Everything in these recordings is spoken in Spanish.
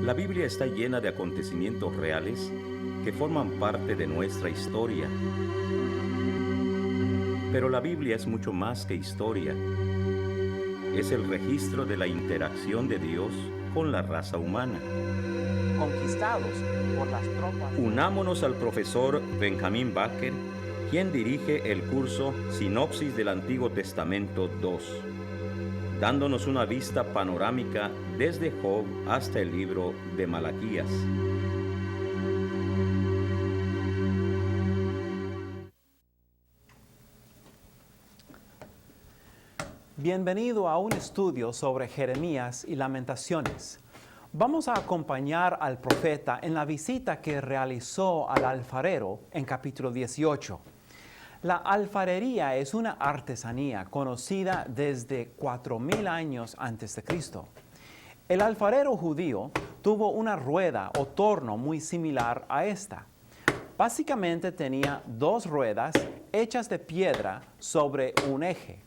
La Biblia está llena de acontecimientos reales que forman parte de nuestra historia. Pero la Biblia es mucho más que historia. Es el registro de la interacción de Dios con la raza humana. Conquistados por las tropas. Unámonos al profesor Benjamin Baker, quien dirige el curso Sinopsis del Antiguo Testamento 2, dándonos una vista panorámica desde Job hasta el libro de Malaquías. Bienvenido a un estudio sobre Jeremías y Lamentaciones. Vamos a acompañar al profeta en la visita que realizó al alfarero en capítulo 18. La alfarería es una artesanía conocida desde 4000 años antes de Cristo. El alfarero judío tuvo una rueda o torno muy similar a esta. Básicamente tenía dos ruedas hechas de piedra sobre un eje.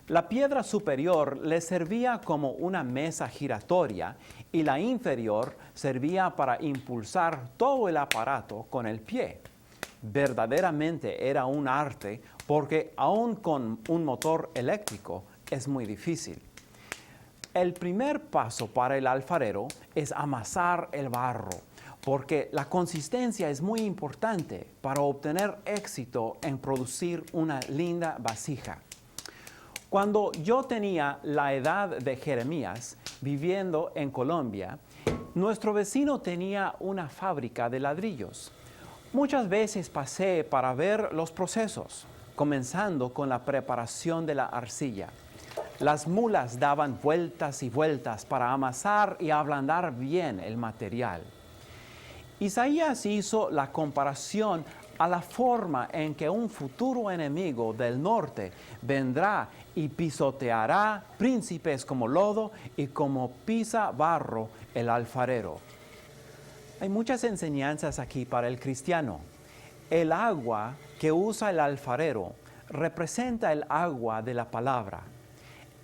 La piedra superior le servía como una mesa giratoria y la inferior servía para impulsar todo el aparato con el pie. Verdaderamente era un arte porque aún con un motor eléctrico es muy difícil. El primer paso para el alfarero es amasar el barro, porque la consistencia es muy importante para obtener éxito en producir una linda vasija. Cuando yo tenía la edad de Jeremías, viviendo en Colombia, nuestro vecino tenía una fábrica de ladrillos. Muchas veces pasé para ver los procesos, comenzando con la preparación de la arcilla. Las mulas daban vueltas y vueltas para amasar y ablandar bien el material. Isaías hizo la comparación a la forma en que un futuro enemigo del norte vendrá y pisoteará príncipes como lodo y como pisa barro el alfarero. Hay muchas enseñanzas aquí para el cristiano. El agua que usa el alfarero representa el agua de la palabra.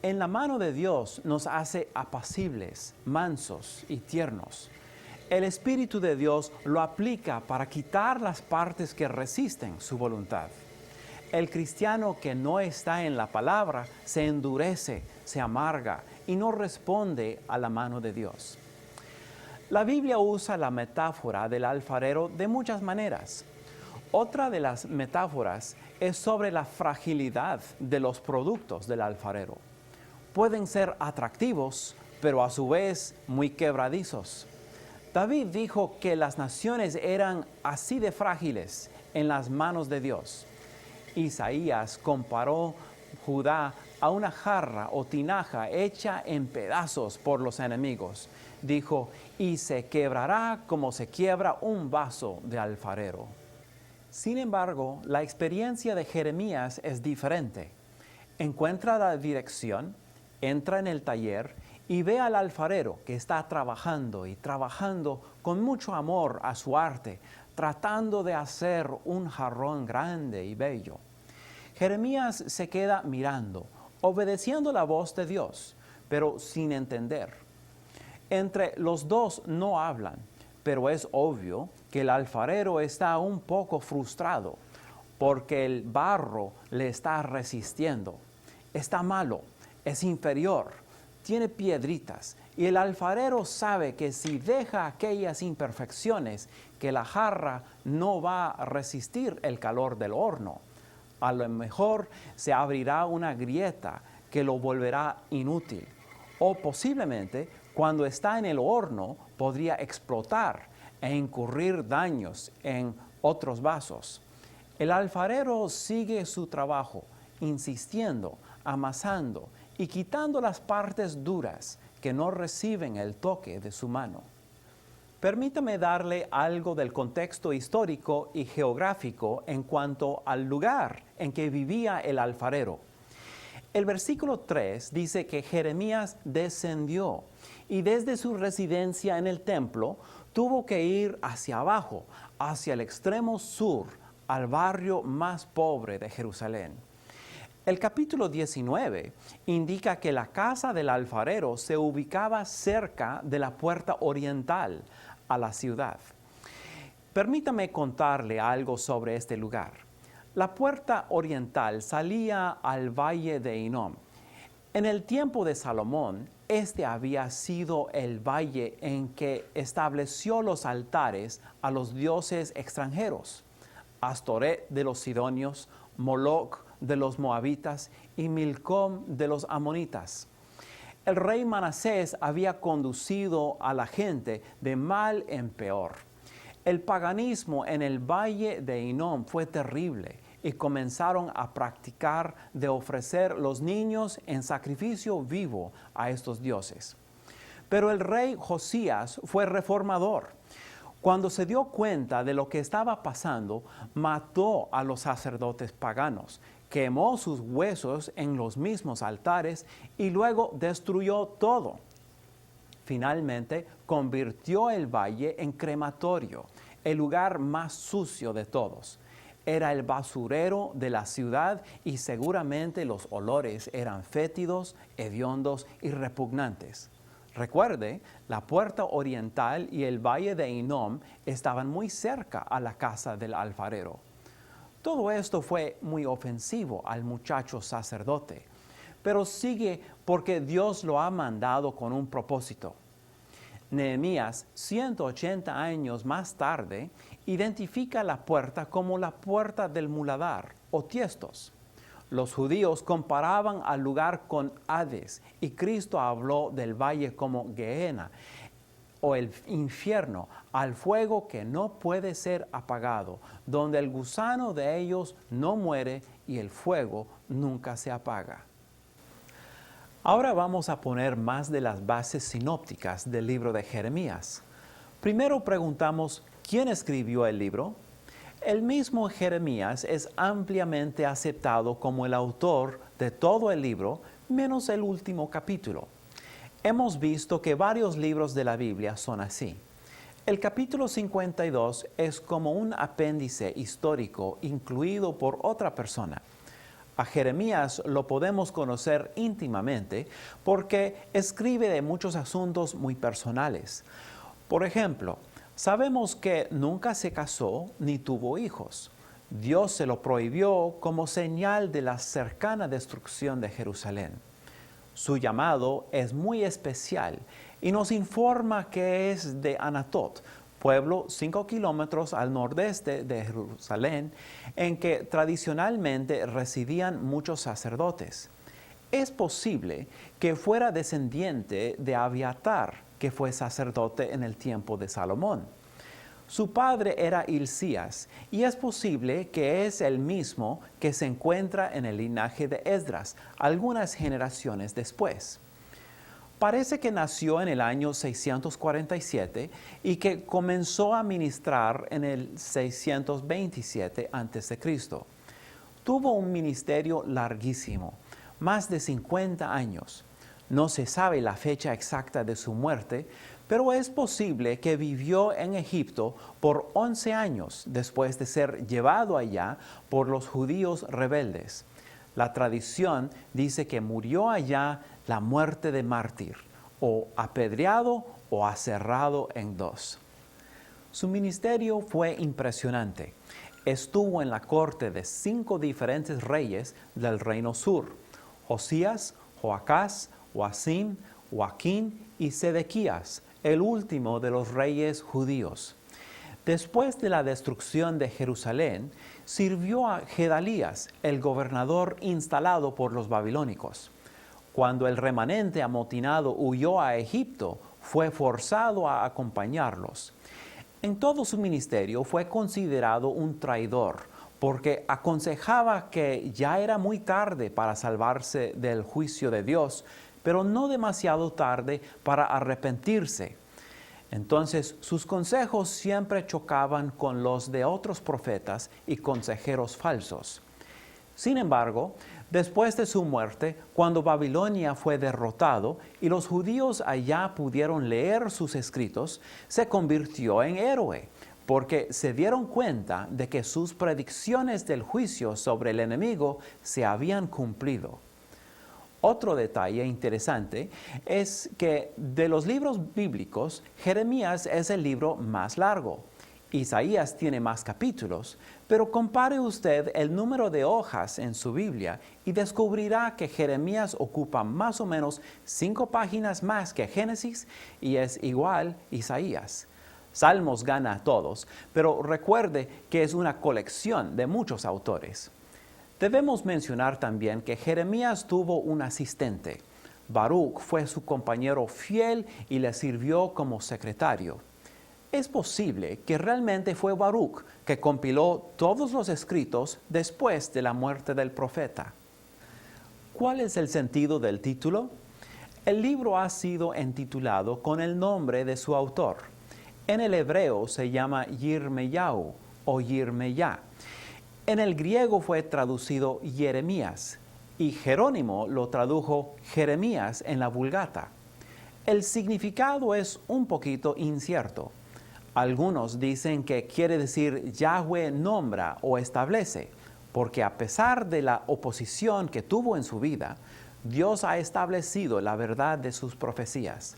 En la mano de Dios nos hace apacibles, mansos y tiernos. El Espíritu de Dios lo aplica para quitar las partes que resisten su voluntad. El cristiano que no está en la palabra se endurece, se amarga y no responde a la mano de Dios. La Biblia usa la metáfora del alfarero de muchas maneras. Otra de las metáforas es sobre la fragilidad de los productos del alfarero. Pueden ser atractivos, pero a su vez muy quebradizos. David dijo que las naciones eran así de frágiles en las manos de Dios. Isaías comparó Judá a una jarra o tinaja hecha en pedazos por los enemigos. Dijo, y se quebrará como se quiebra un vaso de alfarero. Sin embargo, la experiencia de Jeremías es diferente. Encuentra la dirección, entra en el taller y ve al alfarero que está trabajando y trabajando con mucho amor a su arte, tratando de hacer un jarrón grande y bello. Jeremías se queda mirando, obedeciendo la voz de Dios, pero sin entender. Entre los dos no hablan, pero es obvio que el alfarero está un poco frustrado porque el barro le está resistiendo. Está malo, es inferior, tiene piedritas y el alfarero sabe que si deja aquellas imperfecciones, que la jarra no va a resistir el calor del horno. A lo mejor se abrirá una grieta que lo volverá inútil. O posiblemente, cuando está en el horno, podría explotar e incurrir daños en otros vasos. El alfarero sigue su trabajo, insistiendo, amasando y quitando las partes duras que no reciben el toque de su mano. Permítame darle algo del contexto histórico y geográfico en cuanto al lugar en que vivía el alfarero. El versículo 3 dice que Jeremías descendió y desde su residencia en el templo tuvo que ir hacia abajo, hacia el extremo sur, al barrio más pobre de Jerusalén. El capítulo 19 indica que la casa del alfarero se ubicaba cerca de la puerta oriental a la ciudad. Permítame contarle algo sobre este lugar. La puerta oriental salía al valle de Hinnom. En el tiempo de Salomón, este había sido el valle en que estableció los altares a los dioses extranjeros, Astoret de los sidonios, Moloc de los moabitas y Milcom de los amonitas. El rey Manasés había conducido a la gente de mal en peor. El paganismo en el valle de Hinnom fue terrible y comenzaron a practicar de ofrecer los niños en sacrificio vivo a estos dioses. Pero el rey Josías fue reformador. Cuando se dio cuenta de lo que estaba pasando, mató a los sacerdotes paganos, quemó sus huesos en los mismos altares y luego destruyó todo. Finalmente, convirtió el valle en crematorio, el lugar más sucio de todos. Era el basurero de la ciudad y seguramente los olores eran fétidos, hediondos y repugnantes. Recuerde, la puerta oriental y el valle de Hinnom estaban muy cerca a la casa del alfarero. Todo esto fue muy ofensivo al muchacho sacerdote, pero sigue porque Dios lo ha mandado con un propósito. Nehemías, 180 años más tarde, identifica la puerta como la puerta del muladar o tiestos. Los judíos comparaban al lugar con Hades y Cristo habló del valle como Gehenna o el infierno, al fuego que no puede ser apagado, donde el gusano de ellos no muere y el fuego nunca se apaga. Ahora vamos a poner más de las bases sinópticas del libro de Jeremías. Primero preguntamos, ¿quién escribió el libro? El mismo Jeremías es ampliamente aceptado como el autor de todo el libro, menos el último capítulo. Hemos visto que varios libros de la Biblia son así. El capítulo 52 es como un apéndice histórico incluido por otra persona. A Jeremías lo podemos conocer íntimamente porque escribe de muchos asuntos muy personales. Por ejemplo, sabemos que nunca se casó ni tuvo hijos. Dios se lo prohibió como señal de la cercana destrucción de Jerusalén. Su llamado es muy especial y nos informa que es de Anatot, pueblo 5 kilómetros al nordeste de Jerusalén, en que tradicionalmente residían muchos sacerdotes. Es posible que fuera descendiente de Abiatar, que fue sacerdote en el tiempo de Salomón. Su padre era Hilcías, y es posible que es el mismo que se encuentra en el linaje de Esdras, algunas generaciones después. Parece que nació en el año 647 y que comenzó a ministrar en el 627 a.C. Tuvo un ministerio larguísimo, más de 50 años. No se sabe la fecha exacta de su muerte, pero es posible que vivió en Egipto por 11 años después de ser llevado allá por los judíos rebeldes. La tradición dice que murió allá la muerte de mártir, o apedreado o aserrado en dos. Su ministerio fue impresionante. Estuvo en la corte de 5 diferentes reyes del reino sur: Josías, Joacás, Joacim, Joaquín y Sedequías, el último de los reyes judíos. Después de la destrucción de Jerusalén, sirvió a Gedalías, el gobernador instalado por los babilónicos. Cuando el remanente amotinado huyó a Egipto, fue forzado a acompañarlos. En todo su ministerio fue considerado un traidor, porque aconsejaba que ya era muy tarde para salvarse del juicio de Dios, pero no demasiado tarde para arrepentirse. Entonces sus consejos siempre chocaban con los de otros profetas y consejeros falsos. Sin embargo, después de su muerte, cuando Babilonia fue derrotado y los judíos allá pudieron leer sus escritos, se convirtió en héroe, porque se dieron cuenta de que sus predicciones del juicio sobre el enemigo se habían cumplido. Otro detalle interesante es que de los libros bíblicos, Jeremías es el libro más largo. Isaías tiene más capítulos, pero compare usted el número de hojas en su Biblia y descubrirá que Jeremías ocupa más o menos 5 páginas más que Génesis y es igual Isaías. Salmos gana a todos, pero recuerde que es una colección de muchos autores. Debemos mencionar también que Jeremías tuvo un asistente. Baruc fue su compañero fiel y le sirvió como secretario. Es posible que realmente fue Baruc que compiló todos los escritos después de la muerte del profeta. ¿Cuál es el sentido del título? El libro ha sido intitulado con el nombre de su autor. En el hebreo se llama Yirmeyahu o Yirmeyá. En el griego fue traducido Jeremías y Jerónimo lo tradujo Jeremías en la Vulgata. El significado es un poquito incierto. Algunos dicen que quiere decir Yahweh nombra o establece, porque a pesar de la oposición que tuvo en su vida, Dios ha establecido la verdad de sus profecías.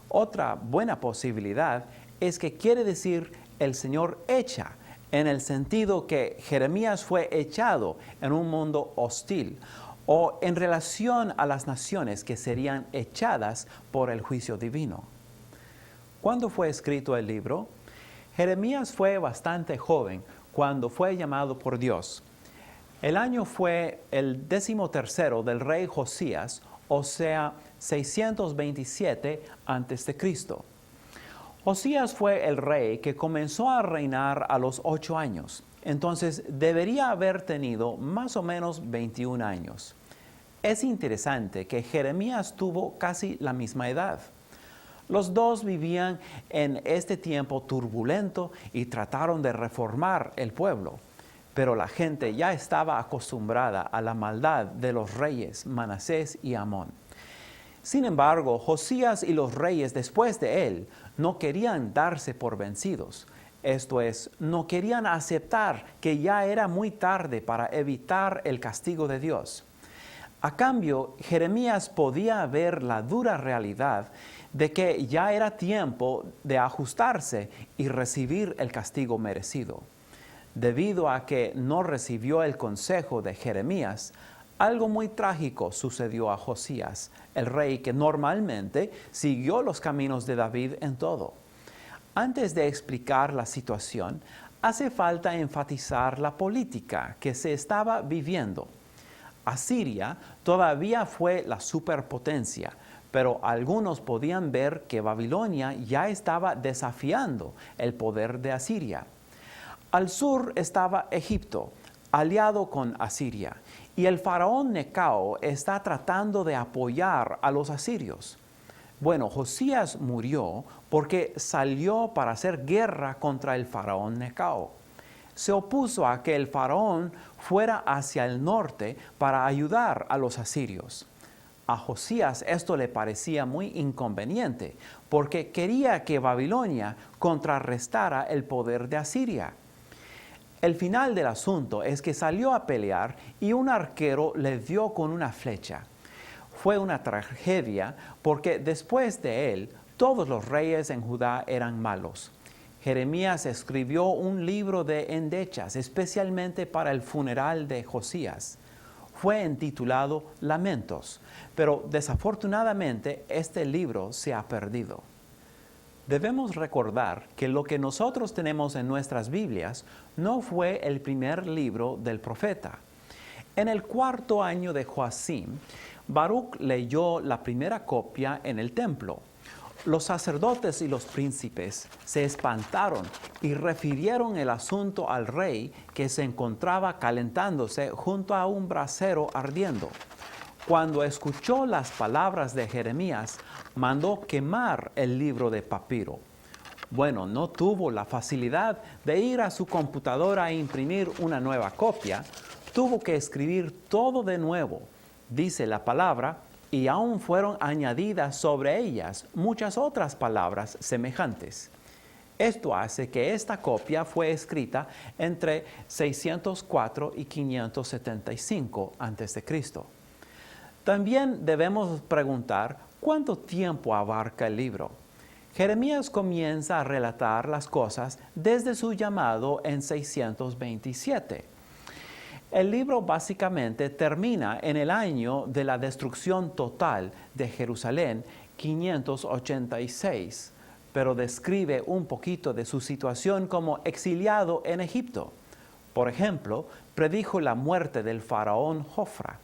Otra buena posibilidad es que quiere decir el Señor echa, en el sentido que Jeremías fue echado en un mundo hostil o en relación a las naciones que serían echadas por el juicio divino. ¿Cuándo fue escrito el libro? Jeremías fue bastante joven cuando fue llamado por Dios. El año fue el 13º del rey Josías, o sea, 627 a.C. Josías fue el rey que comenzó a reinar a los 8 años, entonces debería haber tenido más o menos 21 años. Es interesante que Jeremías tuvo casi la misma edad. Los dos vivían en este tiempo turbulento y trataron de reformar el pueblo, pero la gente ya estaba acostumbrada a la maldad de los reyes Manasés y Amón. Sin embargo, Josías y los reyes después de él no querían darse por vencidos. Esto es, no querían aceptar que ya era muy tarde para evitar el castigo de Dios. A cambio, Jeremías podía ver la dura realidad de que ya era tiempo de ajustarse y recibir el castigo merecido. Debido a que no recibió el consejo de Jeremías, algo muy trágico sucedió a Josías, el rey que normalmente siguió los caminos de David en todo. Antes de explicar la situación, hace falta enfatizar la política que se estaba viviendo. Asiria todavía fue la superpotencia, pero algunos podían ver que Babilonia ya estaba desafiando el poder de Asiria. Al sur estaba Egipto, aliado con Asiria, y el faraón Necao está tratando de apoyar a los asirios. Bueno, Josías murió porque salió para hacer guerra contra el faraón Necao. Se opuso a que el faraón fuera hacia el norte para ayudar a los asirios. A Josías esto le parecía muy inconveniente porque quería que Babilonia contrarrestara el poder de Asiria. El final del asunto es que salió a pelear y un arquero le dio con una flecha. Fue una tragedia porque después de él todos los reyes en Judá eran malos. Jeremías escribió un libro de endechas especialmente para el funeral de Josías. Fue intitulado Lamentos, pero desafortunadamente este libro se ha perdido. Debemos recordar que lo que nosotros tenemos en nuestras Biblias no fue el primer libro del profeta. En el 4º año de Joacim, Baruc leyó la primera copia en el templo. Los sacerdotes y los príncipes se espantaron y refirieron el asunto al rey que se encontraba calentándose junto a un brasero ardiendo. Cuando escuchó las palabras de Jeremías, mandó quemar el libro de papiro. Bueno, no tuvo la facilidad de ir a su computadora e imprimir una nueva copia. Tuvo que escribir todo de nuevo, dice la palabra, y aún fueron añadidas sobre ellas muchas otras palabras semejantes. Esto hace que esta copia fue escrita entre 604 y 575 a.C. También debemos preguntar cuánto tiempo abarca el libro. Jeremías comienza a relatar las cosas desde su llamado en 627. El libro básicamente termina en el año de la destrucción total de Jerusalén, 586, pero describe un poquito de su situación como exiliado en Egipto. Por ejemplo, predijo la muerte del faraón Jofra.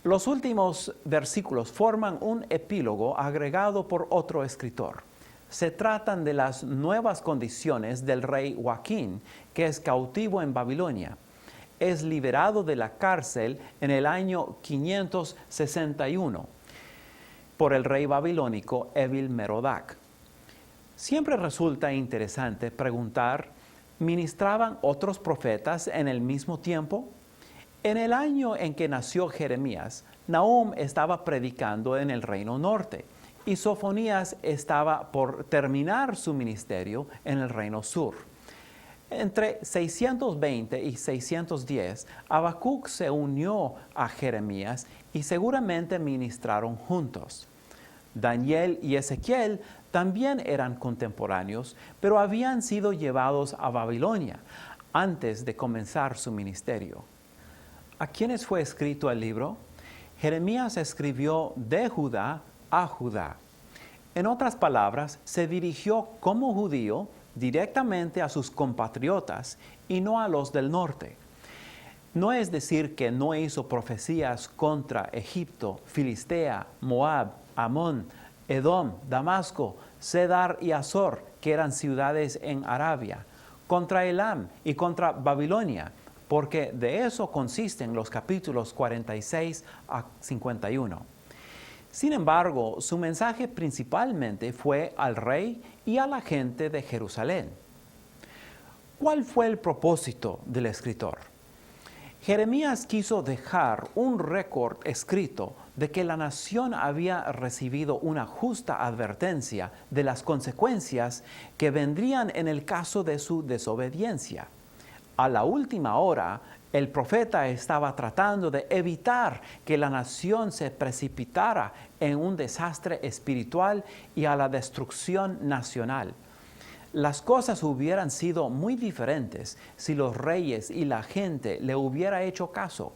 Los últimos versículos forman un epílogo agregado por otro escritor. Se tratan de las nuevas condiciones del rey Joaquín, que es cautivo en Babilonia. Es liberado de la cárcel en el año 561 por el rey babilónico Evil-Merodach. Siempre resulta interesante preguntar, ¿ministraban otros profetas en el mismo tiempo? En el año en que nació Jeremías, Nahum estaba predicando en el reino norte y Sofonías estaba por terminar su ministerio en el reino sur. Entre 620 y 610, Habacuc se unió a Jeremías y seguramente ministraron juntos. Daniel y Ezequiel también eran contemporáneos, pero habían sido llevados a Babilonia antes de comenzar su ministerio. ¿A quiénes fue escrito el libro? Jeremías escribió de Judá a Judá. En otras palabras, se dirigió como judío directamente a sus compatriotas y no a los del norte. No es decir que no hizo profecías contra Egipto, Filistea, Moab, Amón, Edom, Damasco, Cedar y Azor, que eran ciudades en Arabia, contra Elam y contra Babilonia, porque de eso consisten los capítulos 46 a 51. Sin embargo, su mensaje principalmente fue al rey y a la gente de Jerusalén. ¿Cuál fue el propósito del escritor? Jeremías quiso dejar un récord escrito de que la nación había recibido una justa advertencia de las consecuencias que vendrían en el caso de su desobediencia. A la última hora, el profeta estaba tratando de evitar que la nación se precipitara en un desastre espiritual y a la destrucción nacional. Las cosas hubieran sido muy diferentes si los reyes y la gente le hubiera hecho caso.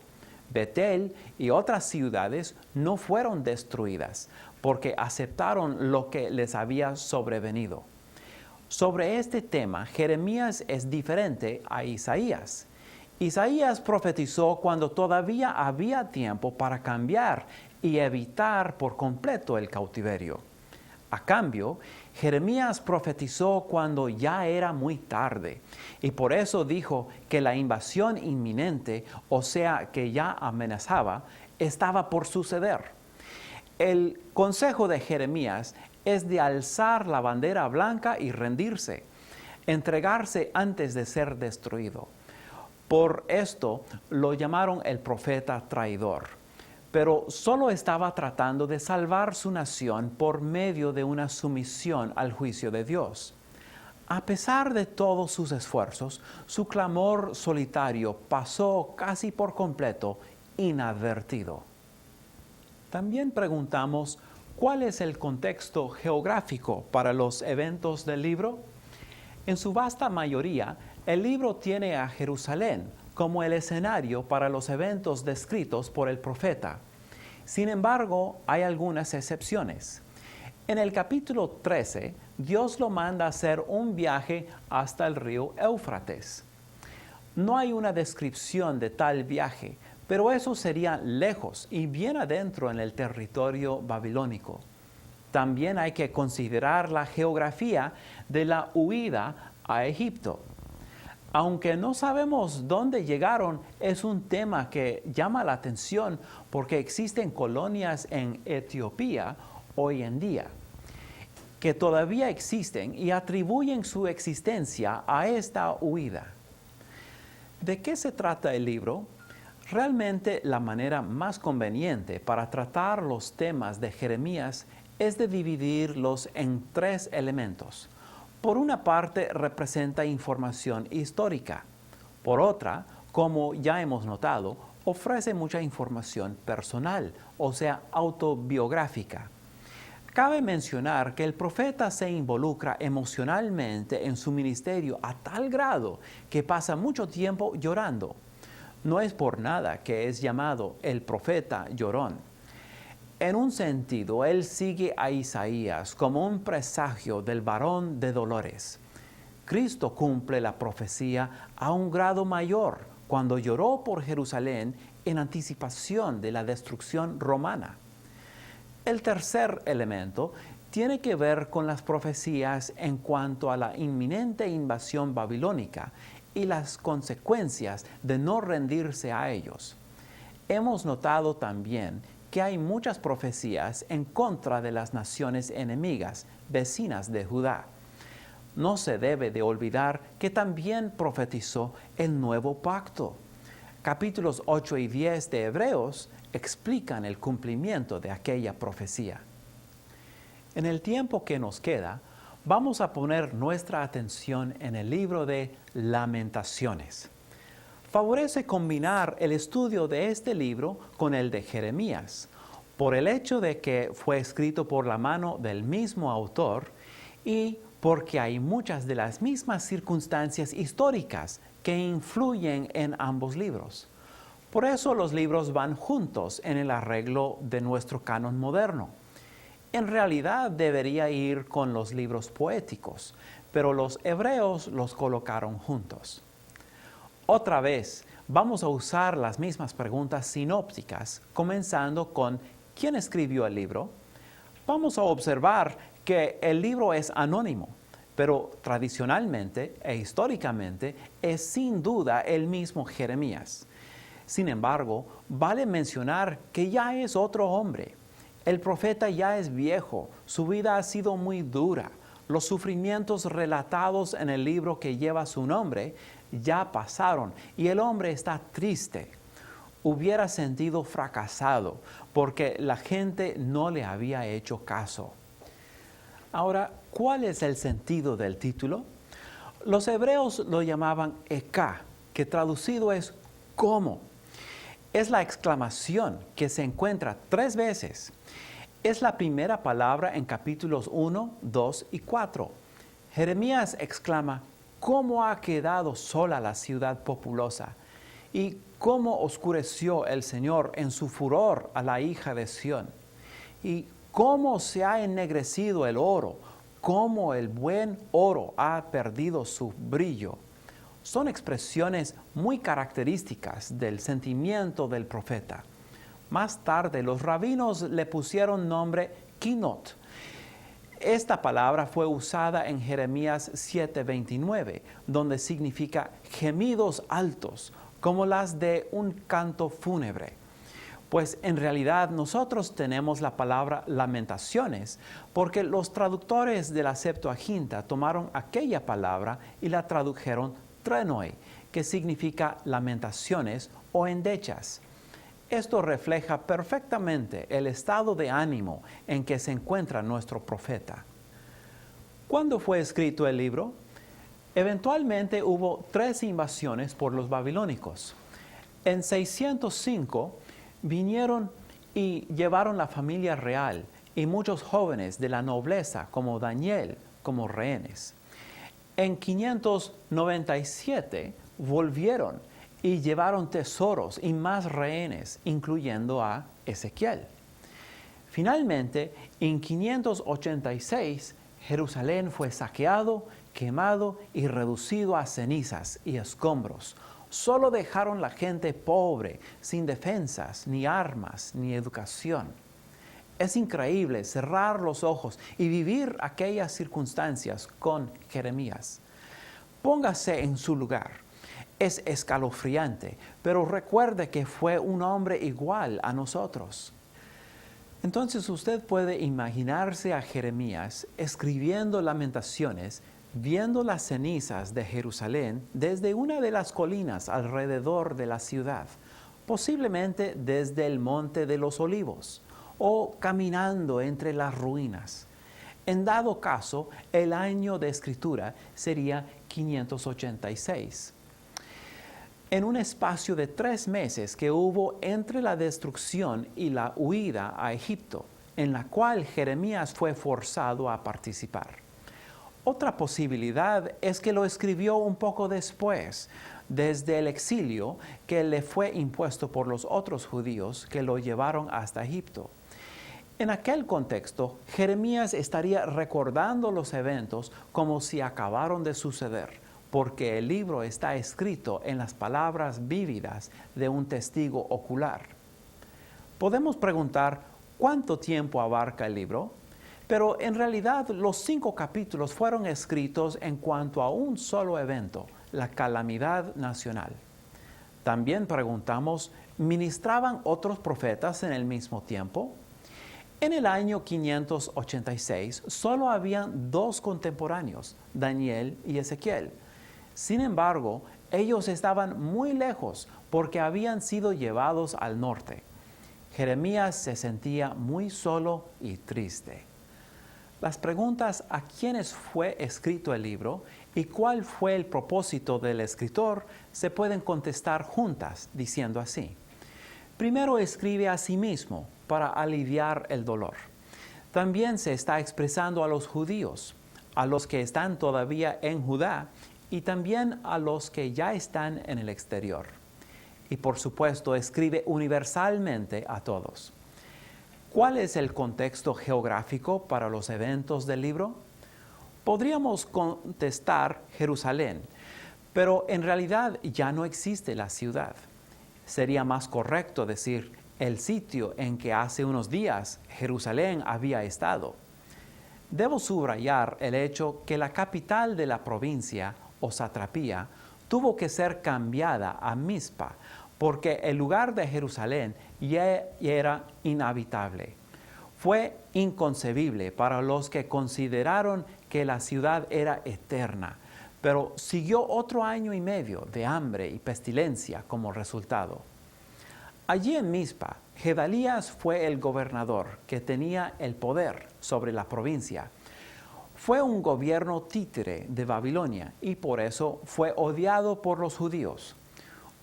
Betel y otras ciudades no fueron destruidas porque aceptaron lo que les había sobrevenido. Sobre este tema, Jeremías es diferente a Isaías. Isaías profetizó cuando todavía había tiempo para cambiar y evitar por completo el cautiverio. A cambio, Jeremías profetizó cuando ya era muy tarde y por eso dijo que la invasión inminente, o sea, que ya amenazaba, estaba por suceder. El consejo de Jeremías es de alzar la bandera blanca y rendirse, entregarse antes de ser destruido. Por esto lo llamaron el profeta traidor. Pero solo estaba tratando de salvar su nación por medio de una sumisión al juicio de Dios. A pesar de todos sus esfuerzos, su clamor solitario pasó casi por completo inadvertido. También preguntamos, ¿cuál es el contexto geográfico para los eventos del libro? En su vasta mayoría, el libro tiene a Jerusalén como el escenario para los eventos descritos por el profeta. Sin embargo, hay algunas excepciones. En el capítulo 13, Dios lo manda a hacer un viaje hasta el río Éufrates. No hay una descripción de tal viaje, pero eso sería lejos y bien adentro en el territorio babilónico. También hay que considerar la geografía de la huida a Egipto. Aunque no sabemos dónde llegaron, es un tema que llama la atención porque existen colonias en Etiopía hoy en día que todavía existen y atribuyen su existencia a esta huida. ¿De qué se trata el libro? Realmente la manera más conveniente para tratar los temas de Jeremías es de dividirlos en tres elementos. Por una parte, representa información histórica. Por otra, como ya hemos notado, ofrece mucha información personal, o sea, autobiográfica. Cabe mencionar que el profeta se involucra emocionalmente en su ministerio a tal grado que pasa mucho tiempo llorando. No es por nada que es llamado el profeta llorón. En un sentido, él sigue a Isaías como un presagio del varón de dolores. Cristo cumple la profecía a un grado mayor cuando lloró por Jerusalén en anticipación de la destrucción romana. El tercer elemento tiene que ver con las profecías en cuanto a la inminente invasión babilónica y las consecuencias de no rendirse a ellos. Hemos notado también que hay muchas profecías en contra de las naciones enemigas, vecinas de Judá. No se debe de olvidar que también profetizó el nuevo pacto. Capítulos 8 y 10 de Hebreos explican el cumplimiento de aquella profecía. En el tiempo que nos queda, vamos a poner nuestra atención en el libro de Lamentaciones. Favorece combinar el estudio de este libro con el de Jeremías, por el hecho de que fue escrito por la mano del mismo autor y porque hay muchas de las mismas circunstancias históricas que influyen en ambos libros. Por eso los libros van juntos en el arreglo de nuestro canon moderno. En realidad debería ir con los libros poéticos, pero los hebreos los colocaron juntos. Otra vez, vamos a usar las mismas preguntas sinópticas, comenzando con ¿quién escribió el libro? Vamos a observar que el libro es anónimo, pero tradicionalmente e históricamente es sin duda el mismo Jeremías. Sin embargo, vale mencionar que ya es otro hombre. El profeta ya es viejo, su vida ha sido muy dura. Los sufrimientos relatados en el libro que lleva su nombre ya pasaron y el hombre está triste. Hubiera sentido fracasado porque la gente no le había hecho caso. Ahora, ¿cuál es el sentido del título? Los hebreos lo llamaban Eká, que traducido es ¿cómo? Es la exclamación que se encuentra 3 veces. Es la primera palabra en capítulos 1, 2 y 4. Jeremías exclama, ¿cómo ha quedado sola la ciudad populosa? Y cómo oscureció el Señor en su furor a la hija de Sión. Y cómo se ha ennegrecido el oro, cómo el buen oro ha perdido su brillo. Son expresiones muy características del sentimiento del profeta. Más tarde los rabinos le pusieron nombre Kinot. Esta palabra fue usada en Jeremías 7:29, donde significa gemidos altos, como las de un canto fúnebre. Pues en realidad nosotros tenemos la palabra lamentaciones, porque los traductores de la Septuaginta tomaron aquella palabra y la tradujeron trenoi, que significa lamentaciones o endechas. Esto refleja perfectamente el estado de ánimo en que se encuentra nuestro profeta. ¿Cuándo fue escrito el libro? Eventualmente hubo 3 invasiones por los babilónicos. En 605 vinieron y llevaron la familia real y muchos jóvenes de la nobleza como Daniel como rehenes. En 597 volvieron y llevaron tesoros y más rehenes, incluyendo a Ezequiel. Finalmente, en 586, Jerusalén fue saqueado, quemado y reducido a cenizas y escombros. Solo dejaron la gente pobre, sin defensas, ni armas, ni educación. Es increíble cerrar los ojos y vivir aquellas circunstancias con Jeremías. Póngase en su lugar. Es escalofriante, pero recuerde que fue un hombre igual a nosotros. Entonces usted puede imaginarse a Jeremías escribiendo Lamentaciones, viendo las cenizas de Jerusalén desde una de las colinas alrededor de la ciudad, posiblemente desde el Monte de los Olivos, o caminando entre las ruinas. En dado caso, el año de escritura sería 586. En un espacio de 3 meses que hubo entre la destrucción y la huida a Egipto, en la cual Jeremías fue forzado a participar. Otra posibilidad es que lo escribió un poco después, desde el exilio que le fue impuesto por los otros judíos que lo llevaron hasta Egipto. En aquel contexto, Jeremías estaría recordando los eventos como si acabaron de suceder, porque el libro está escrito en las palabras vívidas de un testigo ocular. Podemos preguntar, ¿cuánto tiempo abarca el libro? Pero en realidad los 5 capítulos fueron escritos en cuanto a un solo evento, la calamidad nacional. También preguntamos, ¿ministraban otros profetas en el mismo tiempo? En el año 586 solo habían 2 contemporáneos, Daniel y Ezequiel. Sin embargo, ellos estaban muy lejos porque habían sido llevados al norte. Jeremías se sentía muy solo y triste. Las preguntas a quiénes fue escrito el libro y cuál fue el propósito del escritor se pueden contestar juntas, diciendo así. Primero escribe a sí mismo para aliviar el dolor. También se está expresando a los judíos, a los que están todavía en Judá y también a los que ya están en el exterior. Y por supuesto escribe universalmente a todos. ¿Cuál es el contexto geográfico para los eventos del libro? Podríamos contestar Jerusalén, pero en realidad ya no existe la ciudad. Sería más correcto decir el sitio en que hace unos días Jerusalén había estado. Debo subrayar el hecho que la capital de la provincia o satrapía tuvo que ser cambiada a Mizpa, porque el lugar de Jerusalén ya era inhabitable. Fue inconcebible para los que consideraron que la ciudad era eterna, pero siguió otro 1 año y medio de hambre y pestilencia como resultado. Allí en Mizpa, Gedalías fue el gobernador que tenía el poder sobre la provincia. Fue un gobierno títere de Babilonia y por eso fue odiado por los judíos.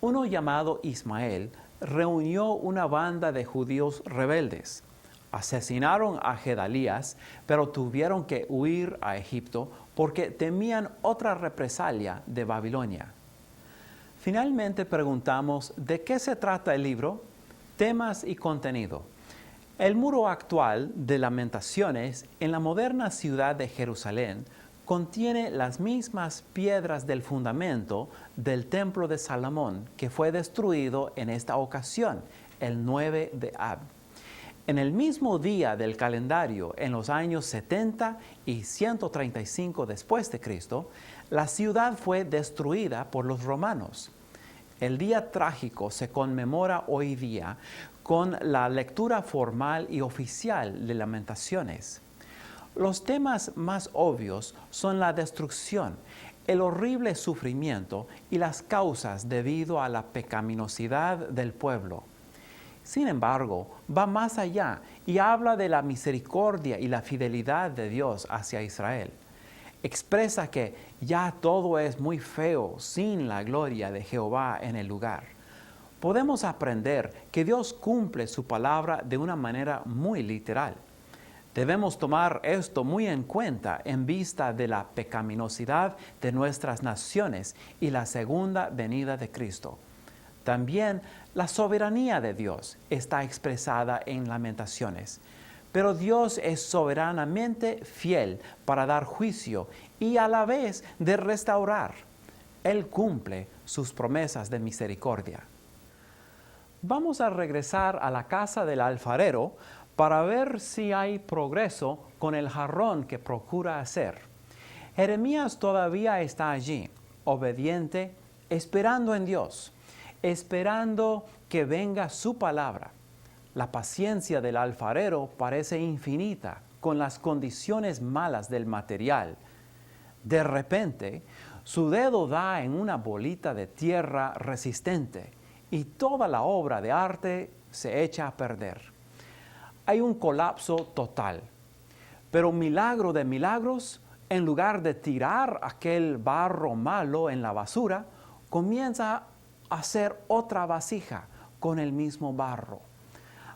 Uno llamado Ismael reunió una banda de judíos rebeldes. Asesinaron a Gedalías, pero tuvieron que huir a Egipto porque temían otra represalia de Babilonia. Finalmente preguntamos, ¿de qué se trata el libro? Temas y contenido. El muro actual de Lamentaciones en la moderna ciudad de Jerusalén contiene las mismas piedras del fundamento del templo de Salomón que fue destruido en esta ocasión, el 9 de Ab. En el mismo día del calendario, en los años 70 y 135 después de Cristo, la ciudad fue destruida por los romanos. El día trágico se conmemora hoy día con la lectura formal y oficial de Lamentaciones. Los temas más obvios son la destrucción, el horrible sufrimiento y las causas debido a la pecaminosidad del pueblo. Sin embargo, va más allá y habla de la misericordia y la fidelidad de Dios hacia Israel. Expresa que ya todo es muy feo sin la gloria de Jehová en el lugar. Podemos aprender que Dios cumple su palabra de una manera muy literal. Debemos tomar esto muy en cuenta en vista de la pecaminosidad de nuestras naciones y la segunda venida de Cristo. También la soberanía de Dios está expresada en Lamentaciones. Pero Dios es soberanamente fiel para dar juicio y a la vez de restaurar. Él cumple sus promesas de misericordia. Vamos a regresar a la casa del alfarero para ver si hay progreso con el jarrón que procura hacer. Jeremías todavía está allí, obediente, esperando en Dios, esperando que venga su palabra. La paciencia del alfarero parece infinita con las condiciones malas del material. De repente, su dedo da en una bolita de tierra resistente y toda la obra de arte se echa a perder. Hay un colapso total. Pero milagro de milagros, en lugar de tirar aquel barro malo en la basura, comienza a hacer otra vasija con el mismo barro.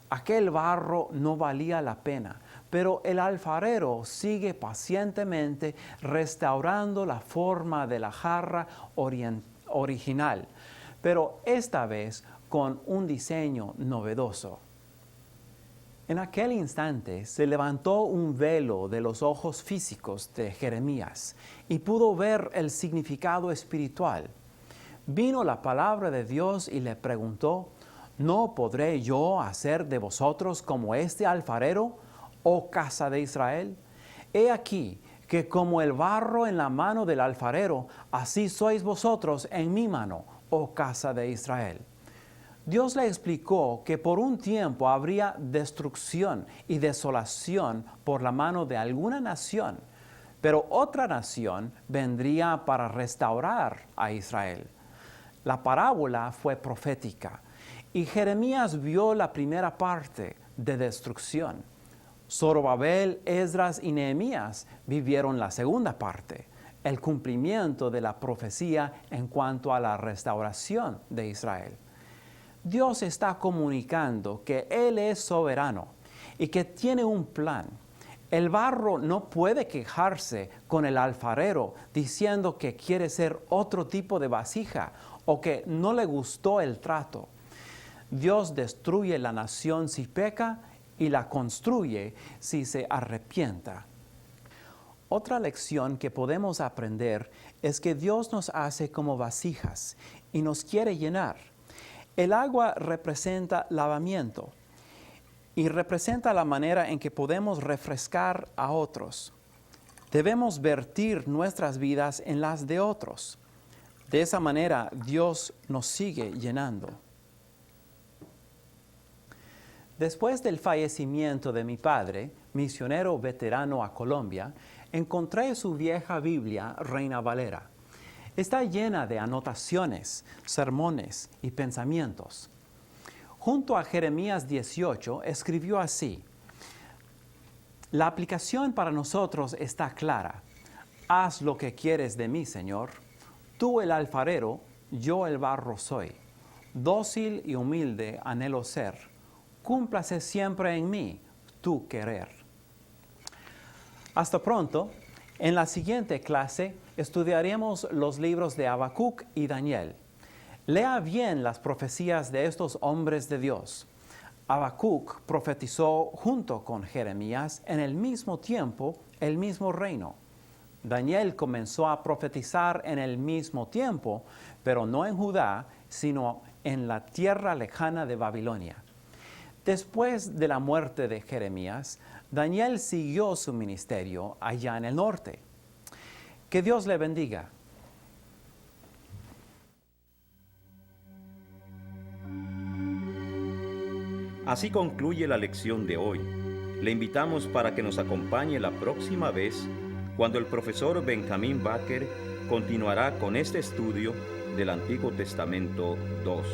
Aquel barro no valía la pena, pero el alfarero sigue pacientemente restaurando la forma de la jarra original, pero esta vez con un diseño novedoso. En aquel instante se levantó un velo de los ojos físicos de Jeremías y pudo ver el significado espiritual. Vino la palabra de Dios y le preguntó: ¿no podré yo hacer de vosotros como este alfarero, oh casa de Israel? He aquí que como el barro en la mano del alfarero, así sois vosotros en mi mano, oh casa de Israel. Dios le explicó que por un tiempo habría destrucción y desolación por la mano de alguna nación, pero otra nación vendría para restaurar a Israel. La parábola fue profética y Jeremías vio la primera parte de destrucción. Zorobabel, Esdras y Nehemías vivieron la segunda parte, el cumplimiento de la profecía en cuanto a la restauración de Israel. Dios está comunicando que Él es soberano y que tiene un plan. El barro no puede quejarse con el alfarero diciendo que quiere ser otro tipo de vasija o que no le gustó el trato. Dios destruye la nación si peca y la construye si se arrepienta. Otra lección que podemos aprender es que Dios nos hace como vasijas y nos quiere llenar. El agua representa lavamiento y representa la manera en que podemos refrescar a otros. Debemos vertir nuestras vidas en las de otros. De esa manera Dios nos sigue llenando. Después del fallecimiento de mi padre, misionero veterano a Colombia, encontré su vieja Biblia Reina Valera. Está llena de anotaciones, sermones y pensamientos. Junto a Jeremías 18 escribió así: la aplicación para nosotros está clara. Haz lo que quieres de mí, Señor. Tú el alfarero, yo el barro soy. Dócil y humilde anhelo ser. Cúmplase siempre en mí tu querer. Hasta pronto. En la siguiente clase estudiaremos los libros de Habacuc y Daniel. Lea bien las profecías de estos hombres de Dios. Habacuc profetizó junto con Jeremías en el mismo tiempo, el mismo reino. Daniel comenzó a profetizar en el mismo tiempo, pero no en Judá, sino en la tierra lejana de Babilonia. Después de la muerte de Jeremías, Daniel siguió su ministerio allá en el norte. Que Dios le bendiga. Así concluye la lección de hoy. Le invitamos para que nos acompañe la próxima vez cuando el profesor Benjamín Baker continuará con este estudio del Antiguo Testamento 2.